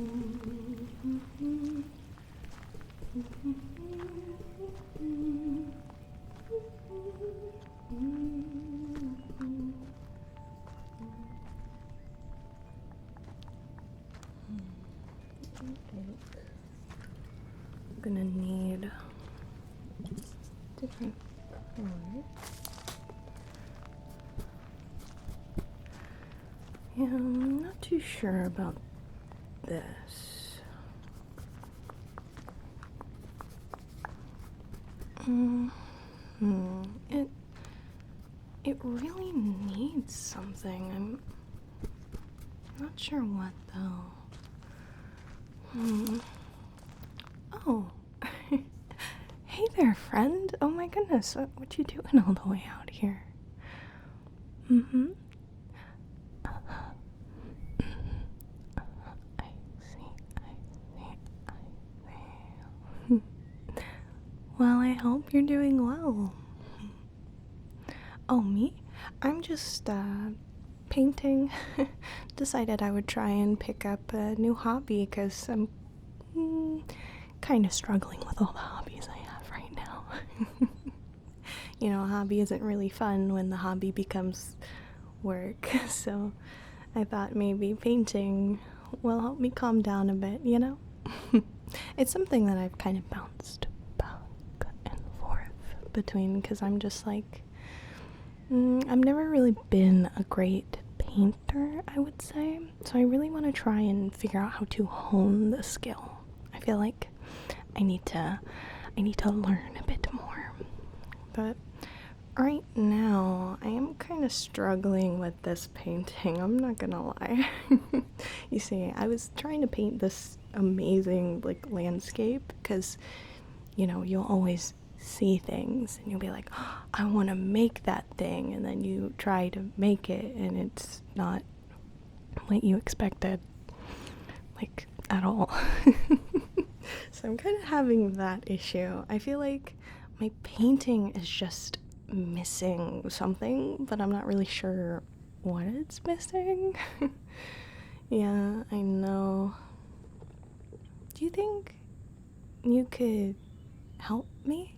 I'm gonna need different colors. Yeah, I'm not too sure about this. It really needs something. I'm not sure what though. Oh. Hey there, friend. Oh my goodness, what you doing all the way out here? I see. Well, I hope you're doing well. Oh, me? I'm just, painting. Decided I would try and pick up a new hobby because I'm kind of struggling with all the hobbies I have right now. You know, a hobby isn't really fun when the hobby becomes work, so I thought maybe painting will help me calm down a bit, you know? It's something that I've kind of bounced back and forth between because I'm just like, I've never really been a great painter, I would say, so I really want to try and figure out how to hone the skill. I feel like I need to learn a bit more. But right now, I am kind of struggling with this painting, I'm not gonna lie. You see, I was trying to paint this amazing, like, landscape, because, you know, you'll always see things, and you'll be like, oh, I want to make that thing, and then you try to make it, and it's not what you expected, like, at all. So I'm kind of having that issue. I feel like my painting is just missing something, but I'm not really sure what it's missing. Yeah, I know. Do you think you could help me?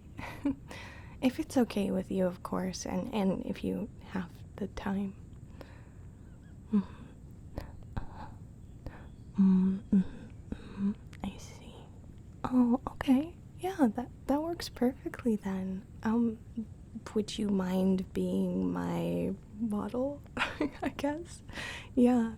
If it's okay with you, of course, and if you have the time. I see. Oh, okay. Yeah, that works perfectly then. Would you mind being my model? I guess. Yeah.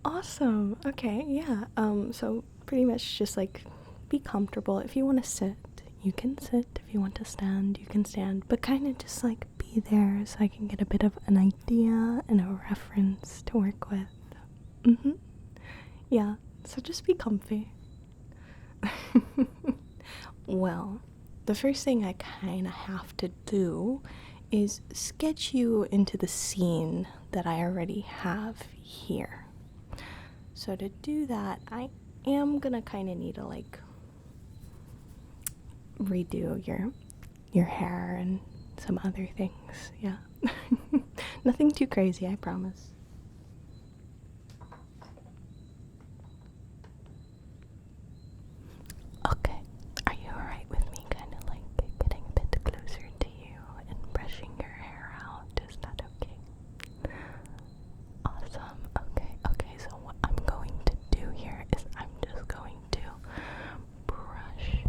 Awesome. Okay, yeah. So pretty much just like be comfortable. If you want to sit, you can sit. If you want to stand, you can stand. But kind of just like be there so I can get a bit of an idea and a reference to work with. Yeah, so just be comfy. Well, the first thing I kind of have to do is sketch you into the scene that I already have here. So to do that, I am gonna kind of need to like redo your hair and some other things. Yeah. Nothing too crazy, I promise. Okay, are you alright with me kind of like getting a bit closer to you and brushing your hair out? Is that okay? Awesome. Okay, so what I'm going to do here is I'm just going to brush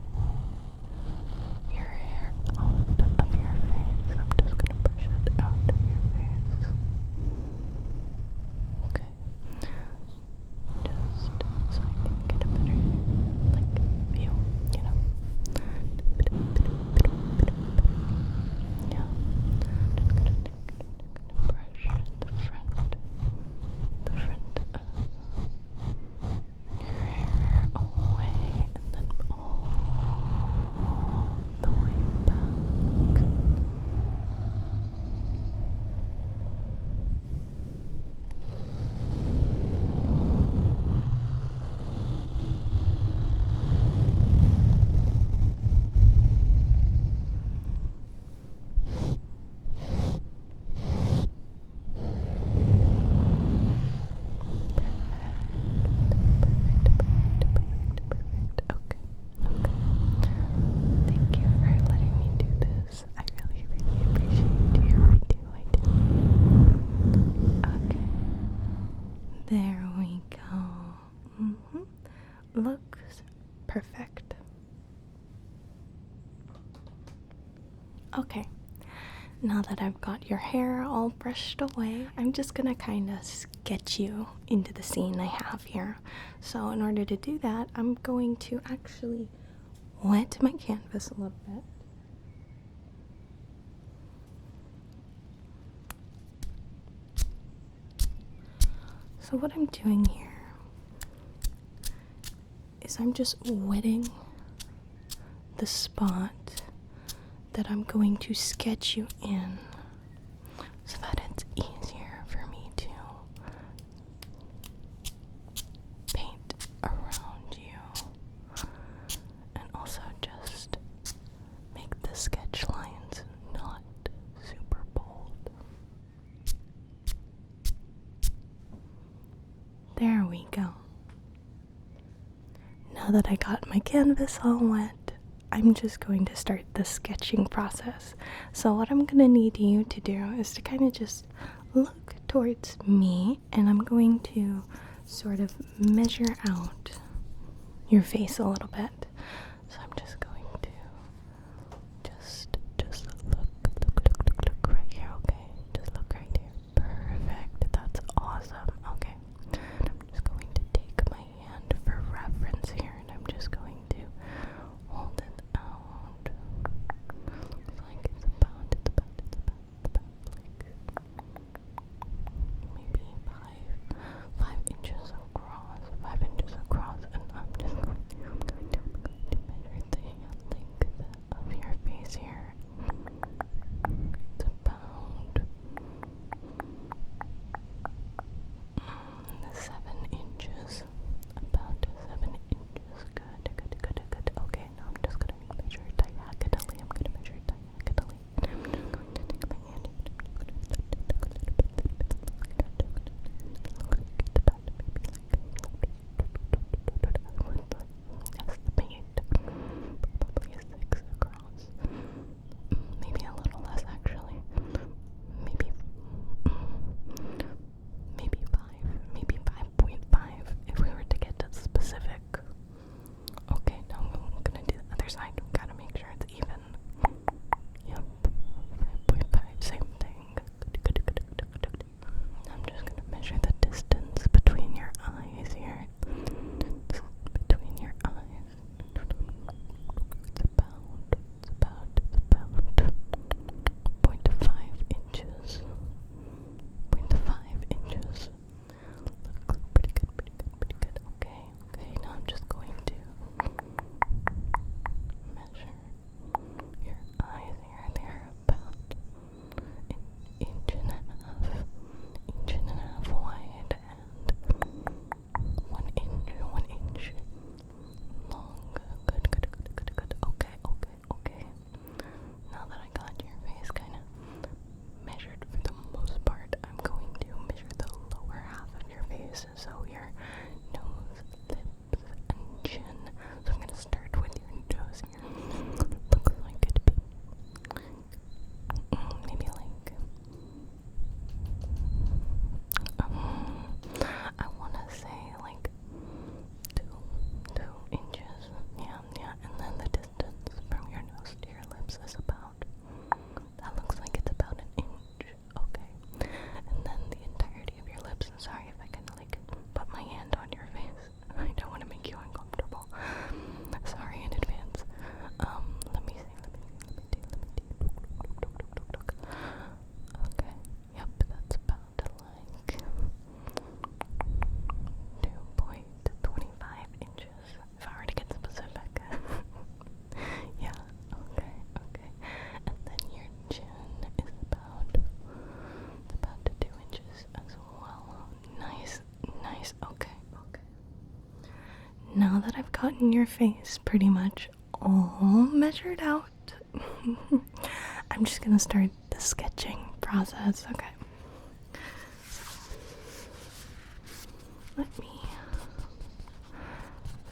your hair out of your face. I'm just gonna brush it out of your face. There we go. Looks perfect. Okay, now that I've got your hair all brushed away, I'm just gonna kind of sketch you into the scene I have here. So in order to do that, I'm going to actually wet my canvas a little bit. So what I'm doing here is I'm just wetting the spot that I'm going to sketch you in so that it's easier for me to paint around you and also just make the sketch lines not super bold. There we go. Now that I got my canvas all wet, I'm just going to start the sketching process. So what I'm going to need you to do is to kind of just look towards me, and I'm going to sort of measure out your face a little bit. So I'm just going to just look right here, okay? Just look right here. Perfect. That's awesome. Okay. I'm just going to take my hand for reference here, and I'm just going to hold it out. Looks like it's about like maybe 5 inches across. 5 inches across, and I'm just going to measure the length of your face here. It's about 7 inches. About 7 inches. Good. Okay, now I'm just gonna measure it diagonally. I'm gonna measure it diagonally. I'm just going to take my hand. Estimate probably 6 across. Maybe a little less actually. Maybe 5.5 if we were to get to specific. Okay, now I'm gonna do the other side. Gotta make sure it's even. Yep, 5.5, same thing. Good. I'm just gonna measure the distance between your eyes here. Between your eyes. It's about 0.5 inches. 0.5 inches. Looks pretty good. Okay, now I'm just going to measure your eyes here. They're about an inch and a half wide and 1 inch long. Good. Okay. Now that I got your face kind of measured for the most part, I'm going to measure the lower half of your face, so your nose, lips, and chin. So I'm going to start with your nose here. Looks like it'd be maybe like I want to say like 2 inches. Yeah, and then the distance from your nose to your lips is that looks like it's about an inch. Okay. And then the entirety of your lips. Sorry if I kind of like put my hand on your face. I don't want to make you uncomfortable. Sorry in advance. Let me see. Okay. Yep, that's about like 2.25 inches. If I were to get specific. Yeah, okay. And then your chin is about 2 inches as well. Nice. Okay. Now that I've gotten your face pretty much all measured out, I'm just gonna start the sketching process. Okay. Let me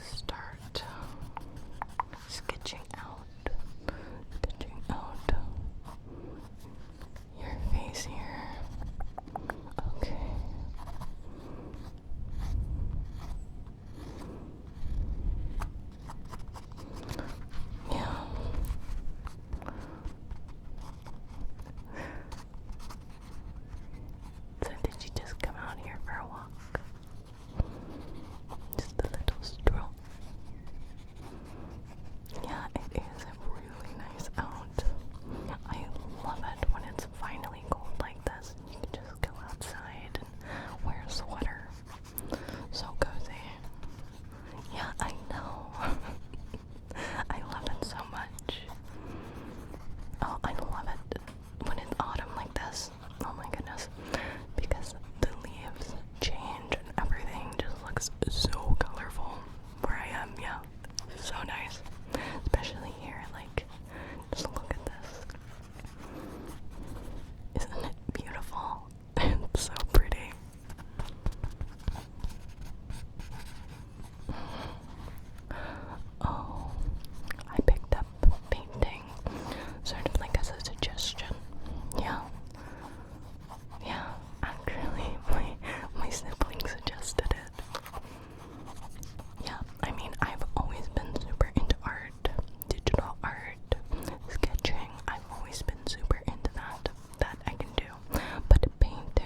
start sketching out your face here. Okay. looks so colorful where I am. Yeah, so nice, especially here. Like, just look at this. Isn't it beautiful? It's so pretty. Oh, I picked up painting sort of like as a suggestion. Yeah. Yeah, actually, my sibling suggested it. Yeah, I mean, I've always been super into art, digital art, sketching. I've always been super into that I can do. But painting,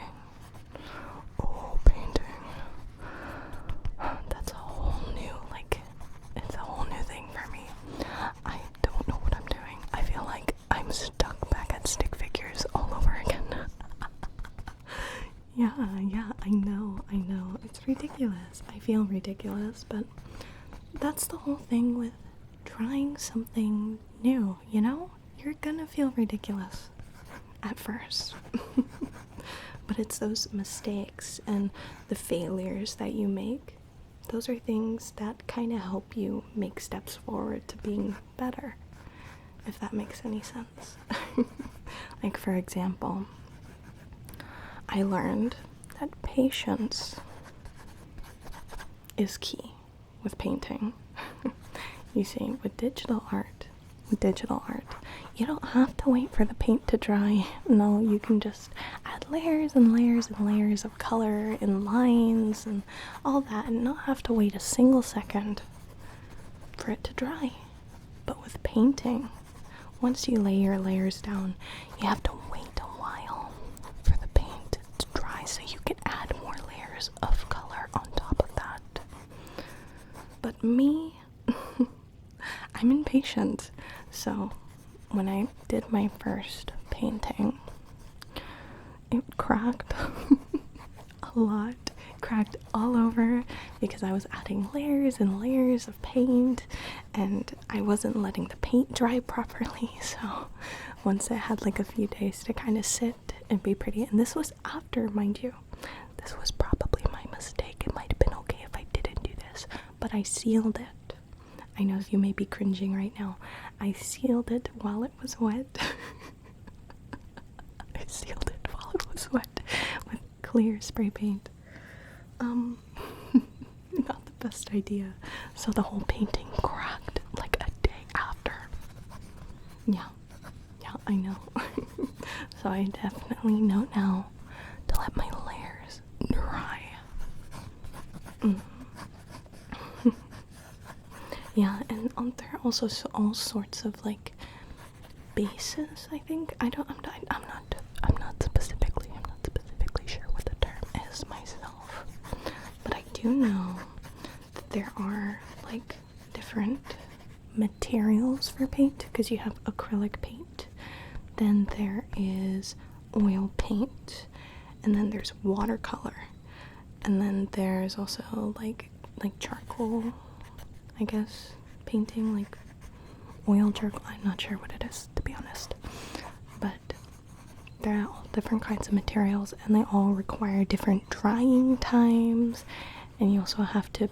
that's a whole new, it's a whole new thing for me. I don't know what I'm doing. I feel like I'm stuck back at stick figures all over again. Yeah, I know. It's ridiculous. I feel ridiculous, but that's the whole thing with trying something new, you know? You're gonna feel ridiculous at first. But it's those mistakes and the failures that you make. Those are things that kind of help you make steps forward to being better, if that makes any sense. Like, for example, I learned that patience is key with painting. You see, with digital art, you don't have to wait for the paint to dry. No, you can just add layers and layers and layers of color and lines and all that and not have to wait a single second for it to dry. But with painting, once you lay your layers down, you have to wait a while for the paint to dry so you can add more layers of color on top of that. But me, I'm impatient. So when I did my first painting, it cracked a lot. Cracked all over because I was adding layers and layers of paint and I wasn't letting the paint dry properly. So once it had like a few days to kind of sit and be pretty, and this was after, mind you, this was probably my mistake. It might have been okay if I didn't do this, but I sealed it. I know you may be cringing right now. I sealed it while it was wet. I sealed it while it was wet with clear spray paint. Not the best idea. So the whole painting cracked like a day after. Yeah, I know. So I definitely know now to let my layers dry. Yeah, and there are also all sorts of like bases, I think. I'm not specifically sure what the term is myself. But I do know that there are like different materials for paint, because you have acrylic paint, then there is oil paint, and then there's watercolor, and then there's also like charcoal, I guess, painting, like oil charcoal. I'm not sure what it is, to be honest, but they're all different kinds of materials and they all require different drying times, and you also have to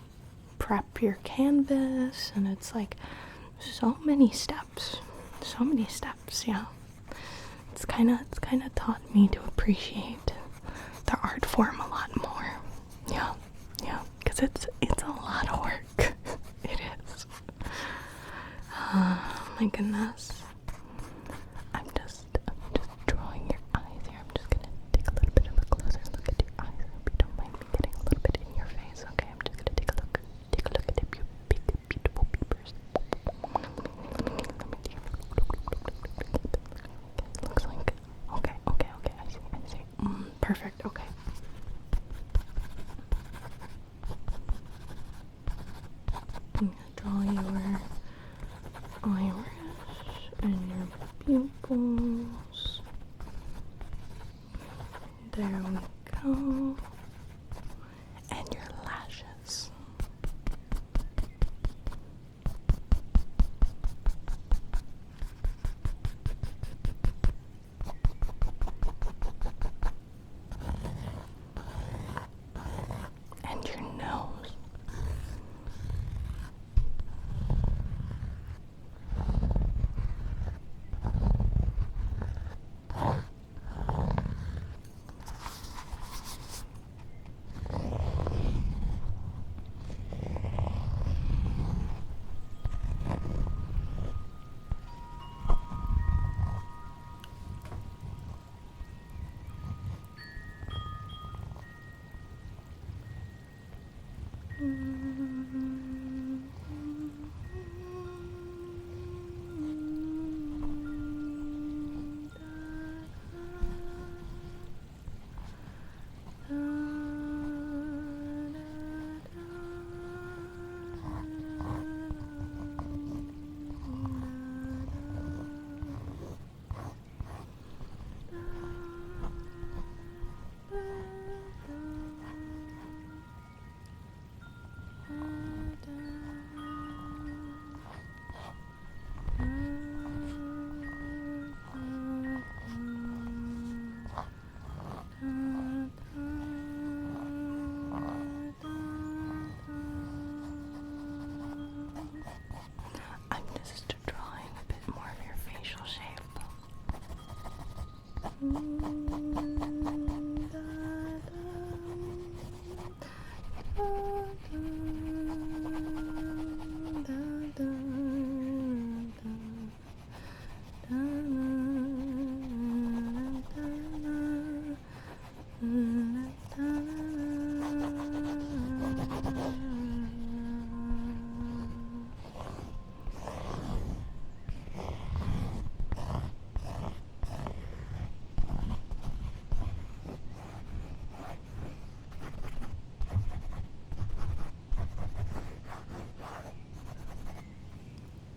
prep your canvas, and it's like so many steps, yeah. It's kind of taught me to appreciate the art form a lot more. Yeah, because it's a lot of work. It is. My goodness. I'm just drawing your eyes here. I'm just gonna take a little bit of a closer look at your eyes. I hope you don't mind me getting a little bit in your face. Okay, I'm just gonna take a look at your big, beautiful peepers. Looks like okay. I see. Perfect. Okay. I'm gonna draw your iris and your pupils. There we go. And your lashes. And your nose. I'm just drawing a bit more of your facial shape.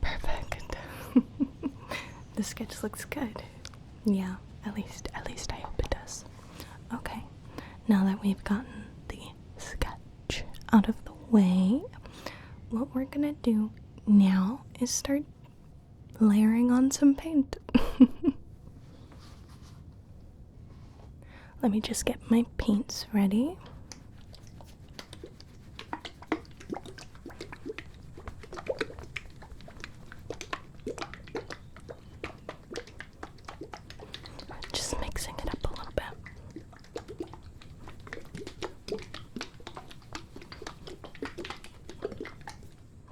Perfect. The sketch looks good. Yeah, at least I hope it does. Okay, now that we've gotten the sketch out of the way, what we're gonna do now is start layering on some paint. Let me just get my paints ready. Just mixing it up a little bit.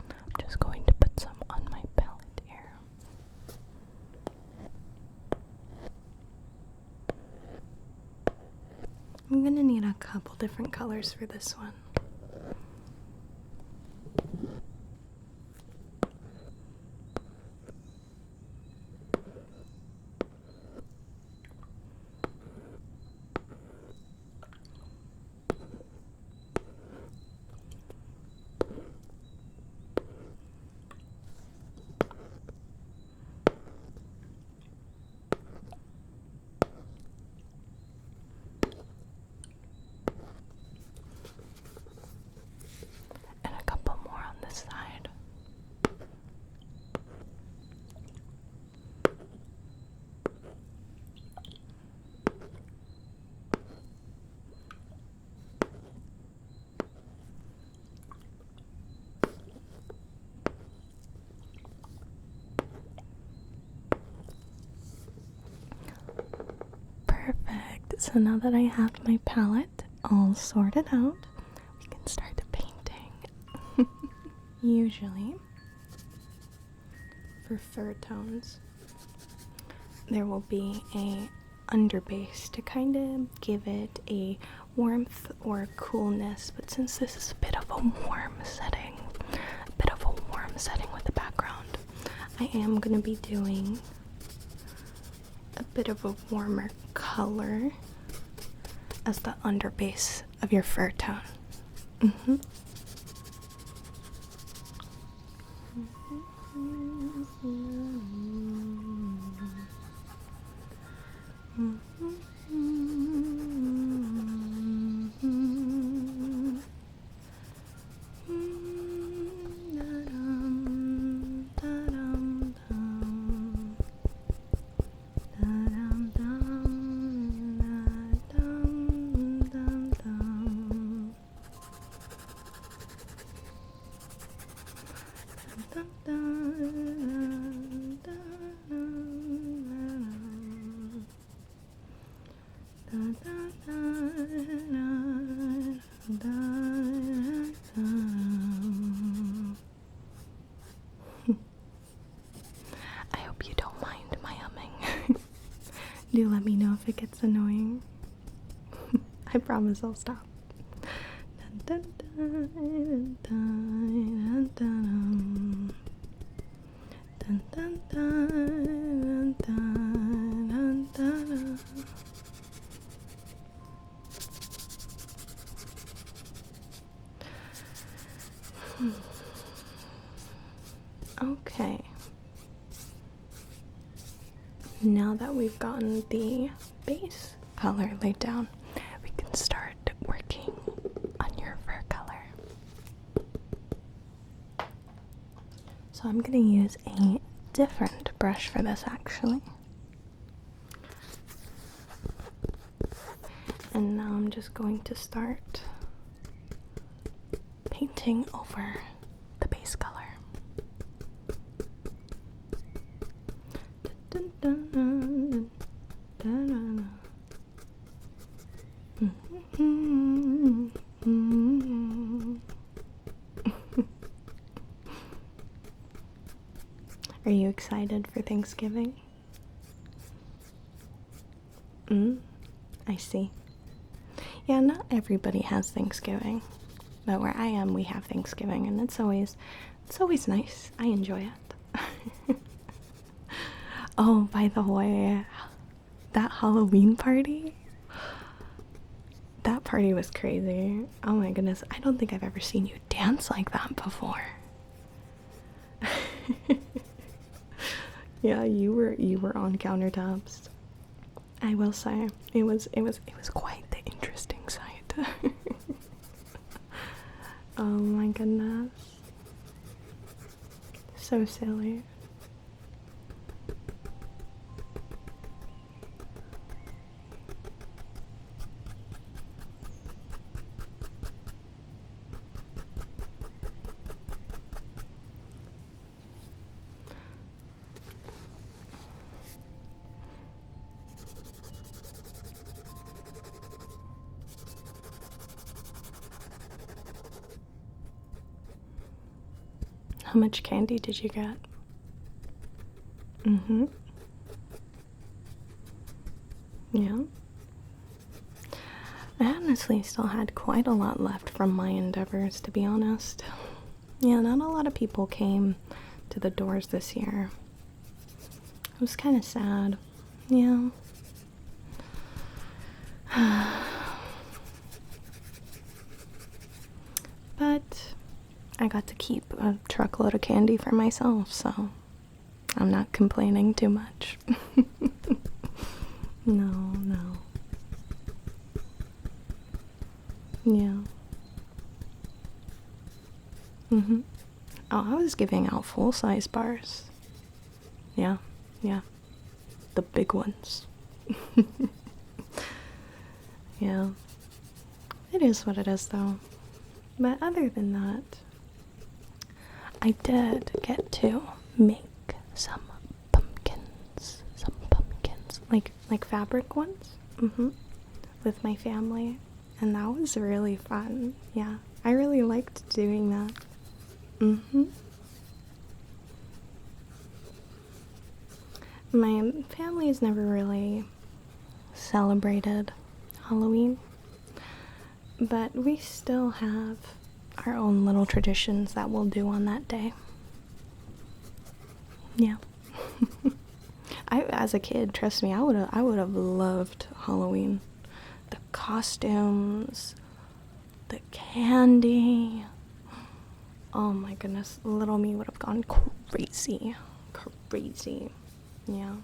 I'm just going to put some on my palette here. I'm gonna need a couple different colors for this one. And a couple more on this side. Perfect. So now that I have my palette all sorted out, we can start painting. Usually, for fur tones, there will be a underbase to kind of give it a warmth or coolness, but since this is a bit of a warm setting with the background, I am going to be doing a bit of a warmer color as the underbase of your fur tone. I hope you don't mind my humming. Do let me know if it gets annoying. I promise I'll stop. Dun, Okay. Now that we've gotten the base color laid down, we can start working on your fur color. So I'm going to use a different brush for this actually. And now I'm just going to start painting over the base color. Dun, dun, dun, dun, dun, dun. Are you excited for Thanksgiving? I see. Yeah, not everybody has Thanksgiving, but where I am, we have Thanksgiving, and it's always nice. I enjoy it. Oh, by the way, that Halloween party, that party was crazy. Oh my goodness, I don't think I've ever seen you dance like that before. Yeah, you were on countertops. I will say it was quite the interesting sight. Oh my goodness, so silly. How much candy did you get? Yeah. I honestly still had quite a lot left from my endeavors, to be honest. Yeah, not a lot of people came to the doors this year. It was kind of sad. Yeah. But I got to keep a truckload of candy for myself, so I'm not complaining too much. No. Yeah. Oh, I was giving out full-size bars. Yeah. The big ones. Yeah. It is what it is, though. But other than that, I did get to make some pumpkins. Like fabric ones. With my family. And that was really fun. Yeah. I really liked doing that. My family's never really celebrated Halloween, but we still have our own little traditions that we'll do on that day. Yeah. As a kid, trust me, I would have loved Halloween. The costumes, the candy. Oh my goodness, little me would have gone crazy. Yeah.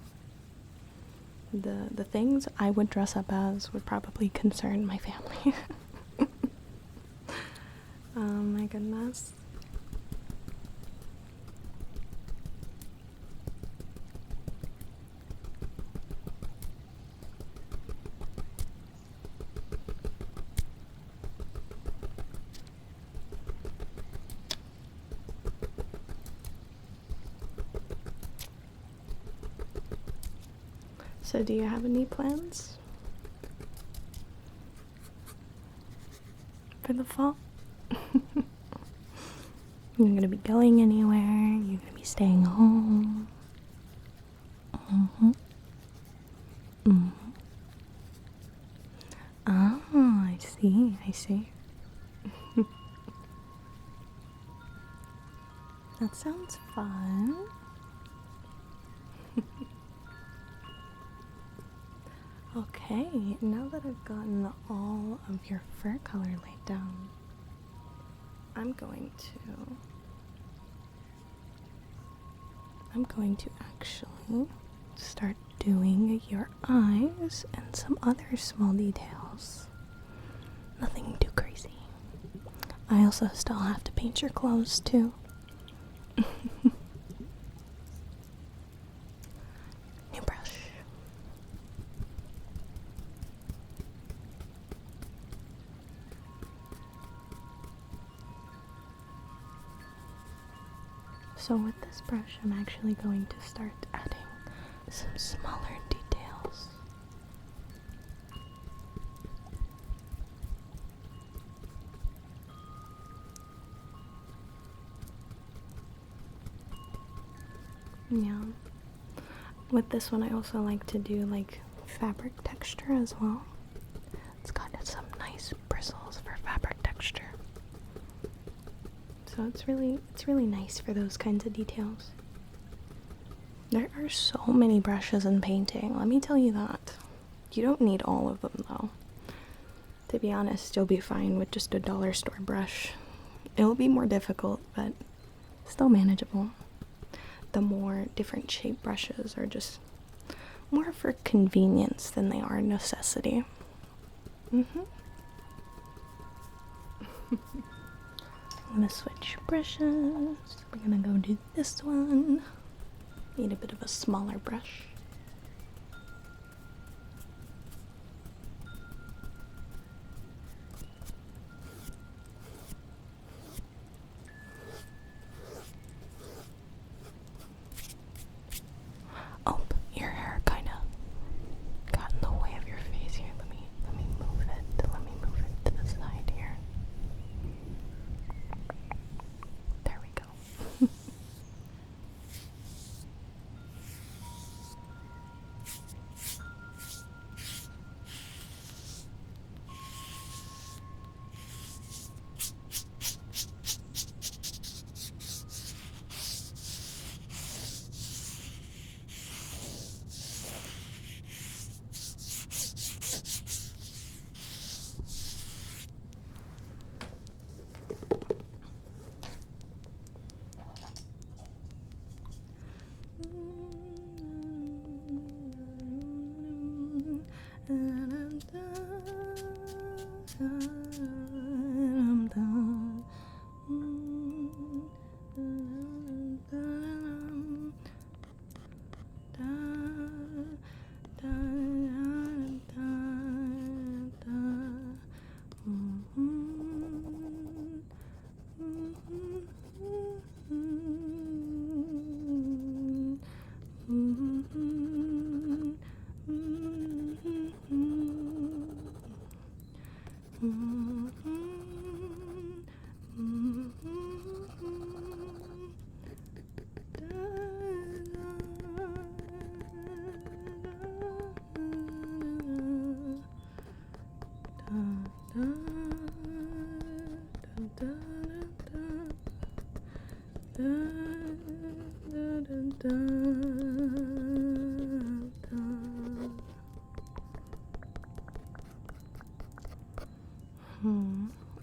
The things I would dress up as would probably concern my family. Oh my goodness. So do you have any plans for the fall? You're gonna be going anywhere? You're gonna be staying home? Oh, I see. That sounds fun. Okay, now that I've gotten all of your fur color laid down, I'm going to actually start doing your eyes and some other small details. Nothing too crazy. I also still have to paint your clothes too. New brush. So with this brush, I'm actually going to start adding some smaller details. Yeah. With this one, I also like to do like fabric texture as well. It's got some nice bristles for fabric texture. So it's really nice for those kinds of details. There are so many brushes in painting, let me tell you that. You don't need all of them though. To be honest, you'll be fine with just a dollar store brush. It'll be more difficult, but still manageable. The more different shape brushes are just more for convenience than they are necessity. I'm gonna switch brushes. We're gonna go do this one. Need a bit of a smaller brush. Oh, your hair kind of got in the way of your face here. Let me move it. Let me move it to the side here. There we go.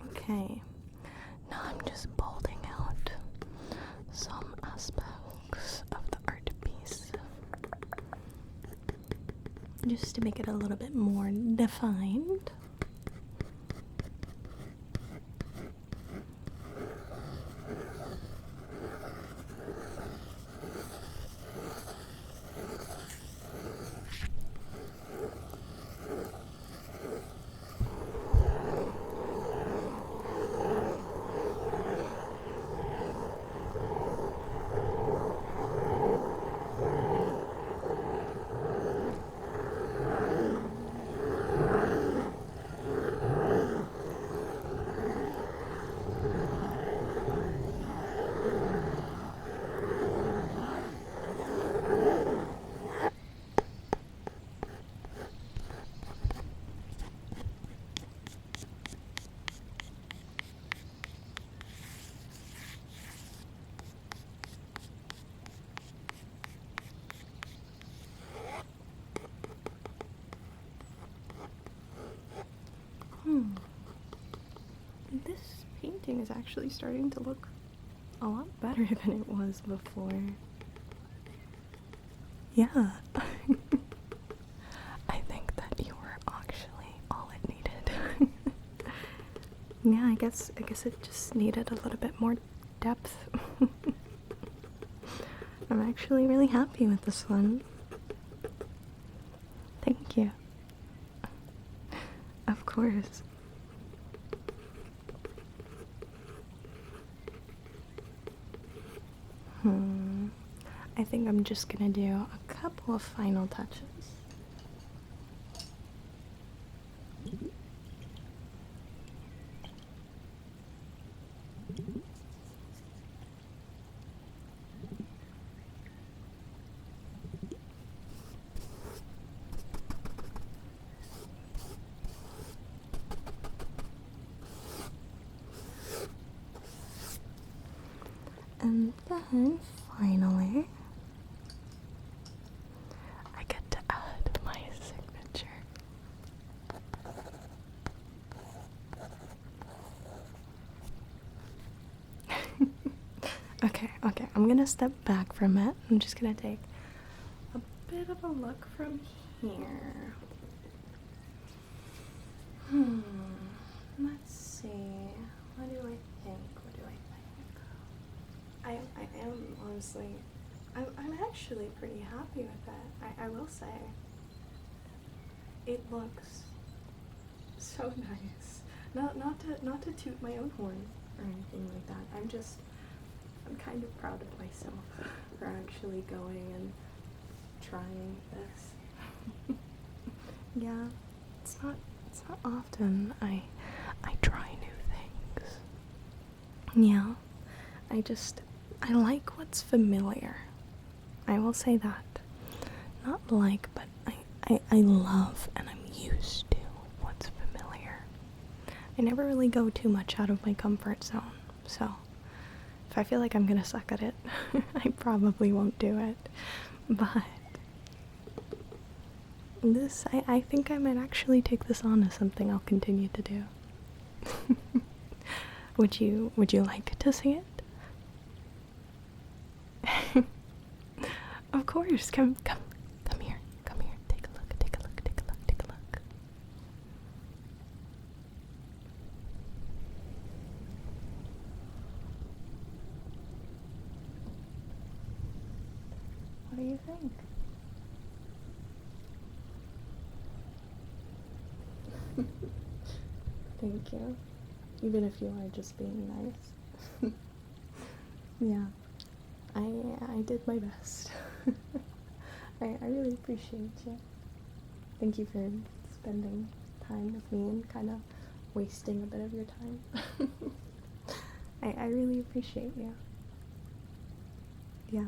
Okay. Now I'm just bolting out some aspects of the art piece, just to make it a little bit more defined. painting is actually starting to look a lot better than it was before. Yeah. I think that you were actually all it needed. Yeah, I guess it just needed a little bit more depth. I'm actually really happy with this one. Thank you. Of course. I think I'm just gonna do a couple of final touches. And then, finally, I get to add my signature. Okay, I'm gonna step back from it. I'm just gonna take a bit of a look from here. Let's see. What do I think? I am honestly, I'm actually pretty happy with that. I will say, it looks so nice. Not to toot my own horn or anything like that. I'm kind of proud of myself for actually going and trying this. Yeah, it's not often I try new things. Yeah, I like what's familiar. I will say that. Not like, but I love and I'm used to what's familiar. I never really go too much out of my comfort zone, so if I feel like I'm gonna suck at it, I probably won't do it. But this, I think I might actually take this on as something I'll continue to do. Would you like to see it? Of course, come here, take a look. What do you think? Thank you. Even if you are just being nice. Yeah. I did my best. I really appreciate you. Thank you for spending time with me and kind of wasting a bit of your time. I really appreciate you. Yeah,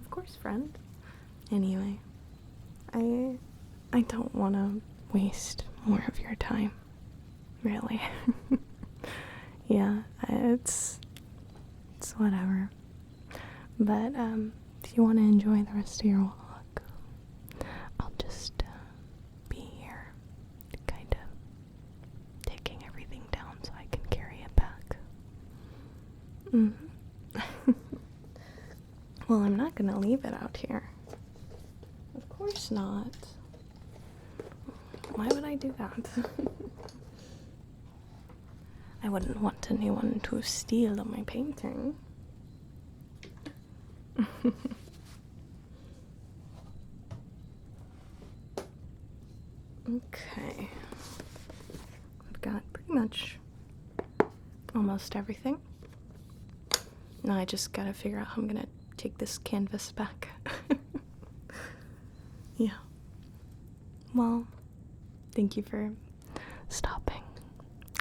of course, friend. Anyway, I don't want to waste more of your time. Really. Yeah, it's whatever. But if you want to enjoy the rest of your walk, I'll just be here, kind of taking everything down so I can carry it back. Well, I'm not gonna leave it out here. Of course not. Why would I do that? I wouldn't want anyone to steal my painting. Okay. I've got pretty much almost everything. Now I just gotta figure out how I'm gonna take this canvas back. Yeah. Well, thank you for stopping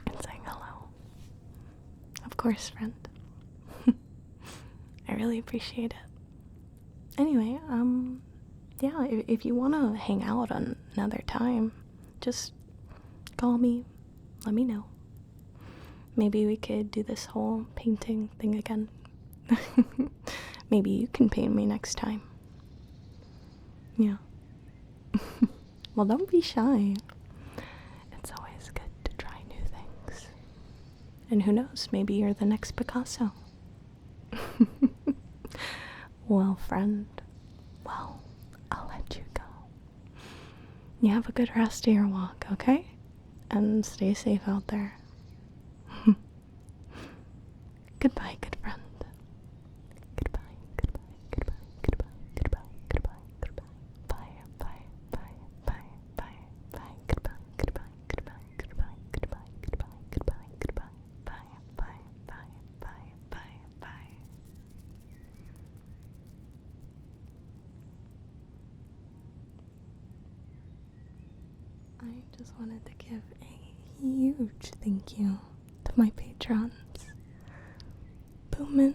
and saying hello. Of course, friend. I really appreciate it. Anyway, yeah, if you want to hang out on another time, just call me, let me know. Maybe we could do this whole painting thing again. Maybe you can paint me next time. Yeah. Well, don't be shy. It's always good to try new things. And who knows, maybe you're the next Picasso. Well, friend, well, I'll let you go. You have a good rest of your walk, okay? And stay safe out there. Goodbye, good friend. Goodbye, goodbye, goodbye, goodbye, goodbye, goodbye, goodbye. Bye, bye, bye, bye, bye, bye, goodbye, goodbye, goodbye, goodbye, goodbye, goodbye, goodbye, goodbye, bye, bye, bye, bye, bye, bye. I just wanted to give a huge thank you to my patrons. Boomin,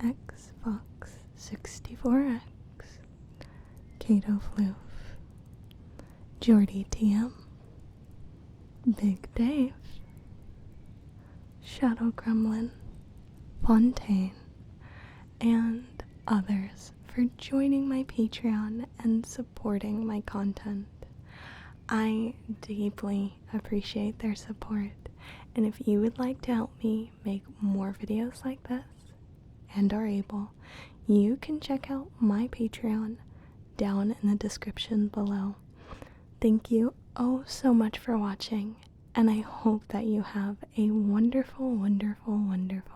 XFox64X, Kato Floof, Jordy TM, Big Dave, Shadow Gremlin, Fontaine, and others for joining my Patreon and supporting my content. I deeply appreciate their support, and if you would like to help me make more videos like this and are able, you can check out my Patreon down in the description below. Thank you oh so much for watching, and I hope that you have a wonderful, wonderful, wonderful